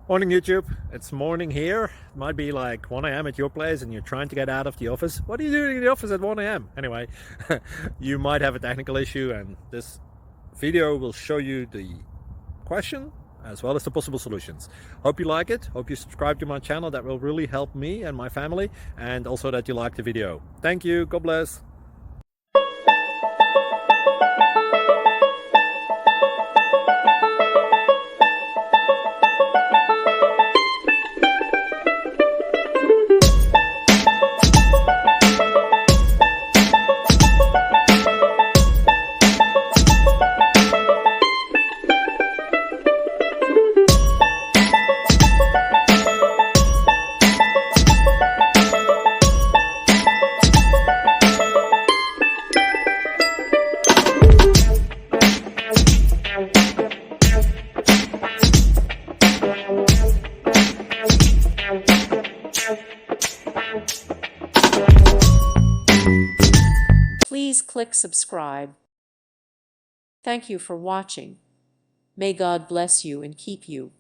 Morning YouTube, it's morning here. It might be like 1 a.m. at your place and you're trying to get out of the office. What are you doing in the office at 1 a.m.? Anyway, you might have a technical issue and this video will show you the question as well as the possible solutions. Hope you like it, hope you subscribe to my channel. That will really help me and my family, and also that you like the video. Thank you, God bless. Please click subscribe. Thank you for watching. May God bless you and keep you.